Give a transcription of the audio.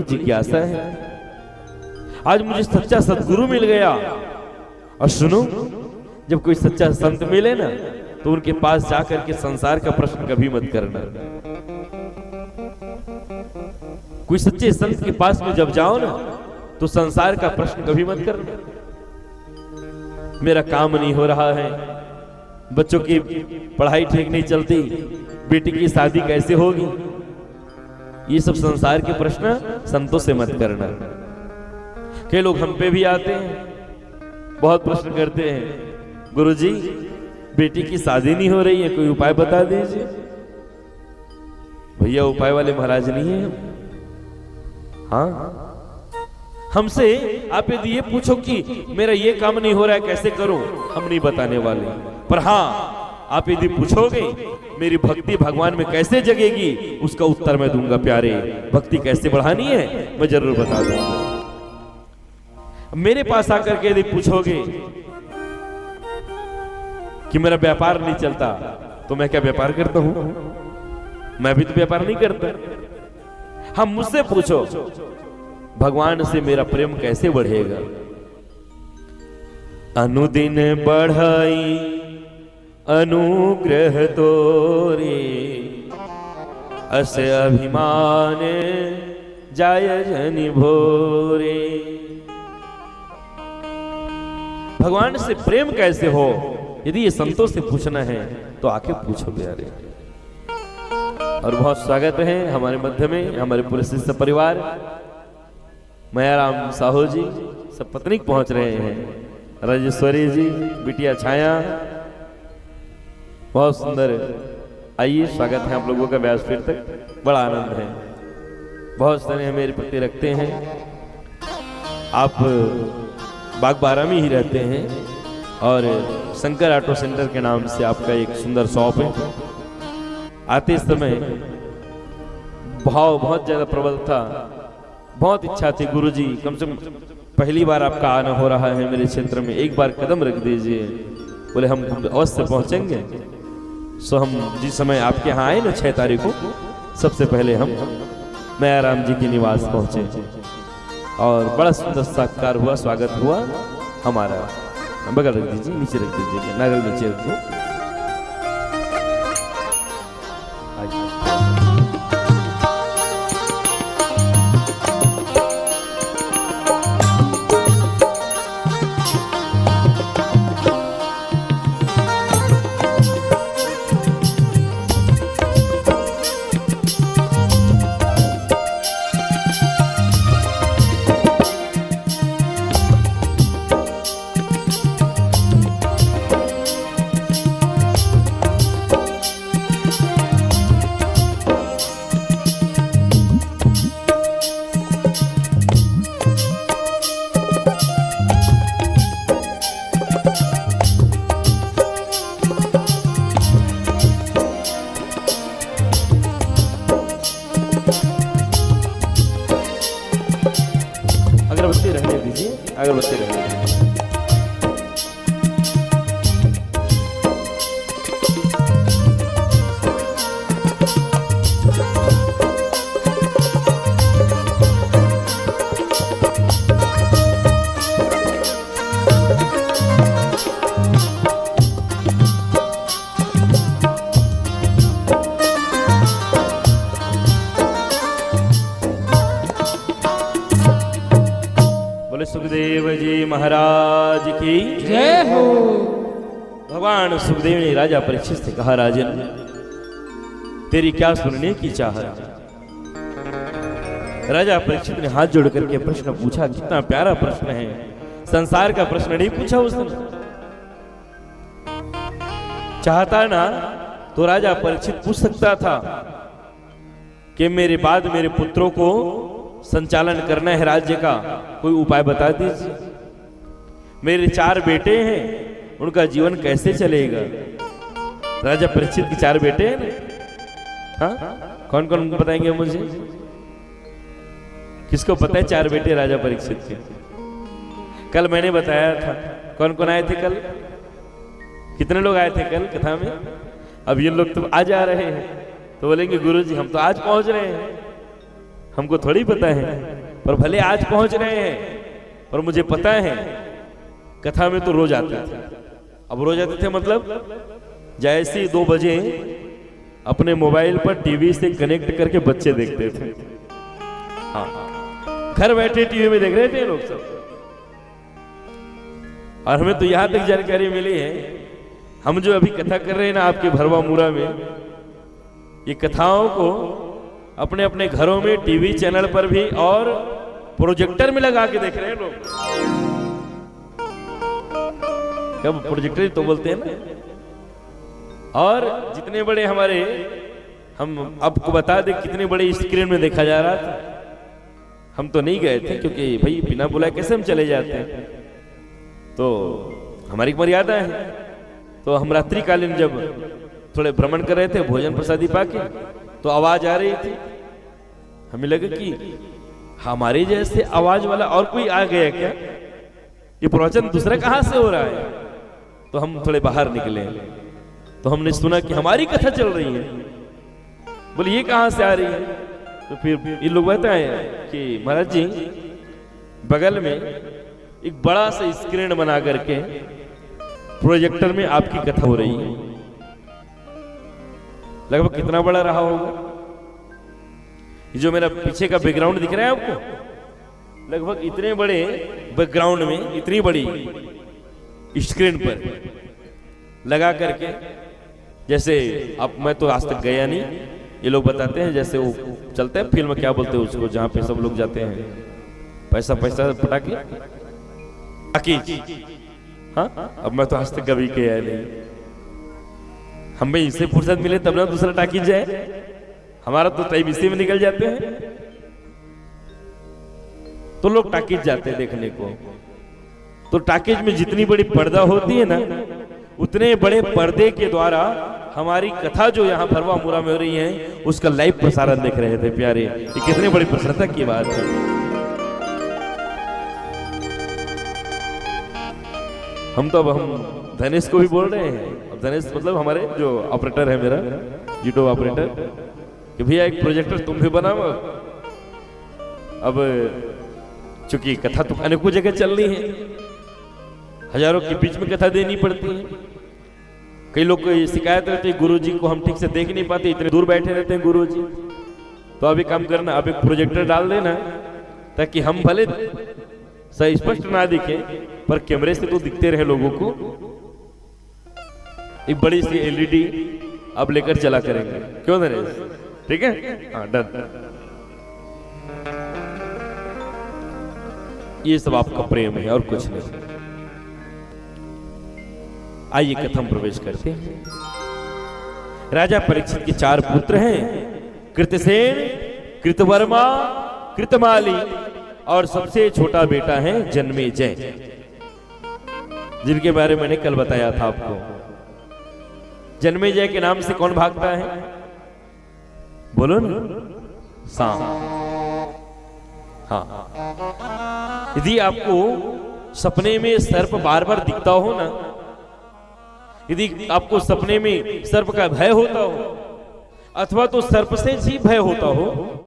जिज्ञासा है। आज मुझे सच्चा सद्गुरु मिल गया। और सुनो, जब कोई सच्चा संत मिले ना तो उनके पास जाकर के संसार का प्रश्न कभी मत करना। कोई सच्चे संत के पास में जब जाओ ना तो संसार का प्रश्न कभी मत करना। मेरा काम नहीं हो रहा है, बच्चों की पढ़ाई ठीक नहीं चलती, बेटी की शादी कैसे होगी, ये सब संसार के प्रश्न संतों से मत करना। कई लोग हम पे भी आते हैं, बहुत प्रश्न करते हैं, गुरुजी बेटी की शादी नहीं हो रही है, कोई उपाय बता दीजिए। भैया उपाय वाले महाराज नहीं है हम। हाँ, हमसे आप यदि ये पूछो कि मेरा ये काम नहीं हो रहा है कैसे करूं, हम नहीं बताने वाले। पर हाँ, आप यदि पूछोगे मेरी भक्ति भगवान में कैसे जगेगी, उसका उत्तर मैं दूंगा प्यारे। भक्ति कैसे बढ़ानी है मैं जरूर बता दूंगा। मेरे पास आकर के यदि पूछोगे कि मेरा व्यापार नहीं चलता, तो मैं क्या व्यापार करता हूं? मैं भी तो व्यापार नहीं करता। हम मुझसे पूछो भगवान से मेरा प्रेम कैसे बढ़ेगा। अनुदिन बढ़ाई अनुग्रह तोरे, अस अभिमान जाय जनि भोरे। भगवान से प्रेम कैसे हो, यदि ये संतों से पूछना है तो आके पूछो प्यारे। और बहुत स्वागत है हमारे मध्य में हमारे पूरे शिष्य परिवार, मयाराम साहू जी सब पत्नीक पहुंच रहे हैं, राजेश्वरी जी, बिटिया छाया, बहुत सुंदर। आइए, स्वागत है आप लोगों का व्यासपीठ तक, बड़ा आनंद है। बहुत स्नेह मेरे प्रति रखते हैं। आप बाग बारा में ही रहते हैं और शंकर ऑटो सेंटर के नाम से आपका एक सुंदर शॉप है। आते समय भाव बहुत ज्यादा प्रबल था, बहुत इच्छा थी गुरुजी कम से कम पहली बार आपका आना हो रहा है मेरे क्षेत्र में, एक बार कदम रख दीजिए। बोले हम अवश्य पहुंचेंगे। सो हम जिस समय आपके यहाँ आए ना 6 तारीख को, सबसे पहले हम मयाराम जी के निवास पहुंचे और बड़ा सुंदर सत्कार हुआ, स्वागत हुआ हमारा। बगल रख दीजिए, नीचे रख दीजिए, नारियल नीचे रख दो। अगरबत्ती रहने दीजिए, अगरबत्ती रहने दीजिए। सुखदेव जी महाराज की जय हो। भगवान सुखदेव ने राजा परीक्षित से कहा, राजन तेरी क्या सुनने की चाहत। राजा परीक्षित ने हाथ जोड़ करके प्रश्न पूछा, कितना प्यारा प्रश्न है, संसार का प्रश्न नहीं पूछा उसने। चाहता ना तो राजा परीक्षित पूछ सकता था कि मेरे बाद मेरे पुत्रों को संचालन करना है राज्य का, कोई उपाय बता दीजिए। मेरे 4 बेटे हैं, उनका जीवन कैसे चलेगा। राजा परीक्षित के 4 बेटे हैं ना, हाँ कौन कौन बताएंगे मुझे? किसको पता है 4 बेटे राजा परीक्षित के? कल मैंने बताया था। कौन कौन आए थे कल? कितने लोग आए थे कल कथा में? अब ये लोग तो आज आ रहे हैं, तो बोलेंगे गुरुजी हम तो आज पहुंच रहे हैं। हमको थोड़ी पता है, पर भले आज पहुंच रहे हैं, पर मुझे पता है कथा में तो रोज आते थे। अब रोज आते थे मतलब जैसे ही 2 बजे अपने मोबाइल पर टीवी से कनेक्ट करके बच्चे देखते थे। हाँ, घर बैठे टीवी में देख रहे थे लोग सब। और हमें तो यहां तक जानकारी मिली है, हम जो अभी कथा कर रहे हैं ना आपके भरवा मुरा में, ये कथाओं को अपने अपने घरों में टीवी चैनल पर भी और प्रोजेक्टर में लगा के देख रहे हैं लोग। कब प्रोजेक्टर तो बोलते हैं ना। और जितने बड़े हमारे, हम आपको बता दें कितने बड़े स्क्रीन में देखा जा रहा था। हम तो नहीं गए थे क्योंकि भाई बिना बुलाए कैसे हम चले जाते हैं, तो हमारी मर्यादा है। तो हम रात्रिकालीन जब थोड़े भ्रमण कर रहे थे भोजन प्रसादी पाके, तो आवाज आ रही थी। हमें लगा कि हमारे जैसे आवाज वाला और कोई आ गया क्या, ये प्रवचन दूसरा कहां से हो रहा है। तो हम थोड़े बाहर निकले, तो हमने सुना कि हमारी कथा चल रही है। बोले ये कहां से आ रही है। तो फिर ये लोग बताए कि महाराज जी बगल में एक बड़ा सा स्क्रीन बना करके प्रोजेक्टर में आपकी कथा हो रही है। लगभग कितना बड़ा रहा होगा, ये जो मेरा पीछे का बैकग्राउंड दिख रहा है आपको, लगभग इतने बड़े बैकग्राउंड में इतनी बड़ी स्क्रीन पर लगा करके, जैसे अब मैं तो आज तक गया नहीं, ये लोग बताते हैं जैसे वो चलते हैं फिल्म, क्या बोलते हैं उसको, जहां पे सब लोग जाते हैं पैसा पैसा पटाके टाकीज। हाँ, अब मैं तो आज तक कभी गया नहीं। हमें इससे फुर्सत मिले तब ना दूसरा टाकीज जाए, हमारा तो टाइम इसी में निकल जाते हैं। तो लोग टाकीज जाते हैं देखने को। तो टाकीज में जितनी बड़ी पर्दा होती है ना, उतने बड़े पर्दे के द्वारा हमारी कथा जो यहाँ भरवा मुरा में हो रही है उसका लाइव प्रसारण देख रहे थे प्यारे। ये कितनी बड़ी प्रसन्नता की बात है। हम तो अब हम धनेश को भी बोल रहे हैं, अब धनेश मतलब हमारे जो ऑपरेटर है मेरा यूट्यूब ऑपरेटर, कि भैया एक प्रोजेक्टर तुम भी बनाओ। अब चूंकि कथा तो अनेकों जगह चल रही है, हजारों के बीच में कथा देनी पड़ती है। कई लोग को शिकायत रहती है गुरुजी को हम ठीक से देख नहीं पाते, इतने दूर बैठे रहते हैं गुरुजी। तो अभी काम करना, अब एक प्रोजेक्टर डाल देना ताकि हम भले सही स्पष्ट ना दिखे पर कैमरे से तो दिखते रहे लोगों को। एक बड़ी सी एलईडी अब लेकर चला करेंगे, क्यों नरेश? ठीक है, हाँ डन। ये सब आपका प्रेम है और कुछ नहीं। आइए कथम प्रवेश करते हैं। राजा परीक्षित के 4 पुत्र हैं, कृतसेन, कृतवर्मा, कृतमाली और सबसे छोटा बेटा है जन्मेजय, जिनके बारे में मैंने कल बताया था आपको। जन्मेजय के नाम से कौन भागता है? बोलो ना, सांप। हाँ, यदि आपको सपने में सर्प बार बार दिखता हो ना, यदि आपको सपने में सर्प का भय होता हो अथवा तो सर्प से ही भय होता हो,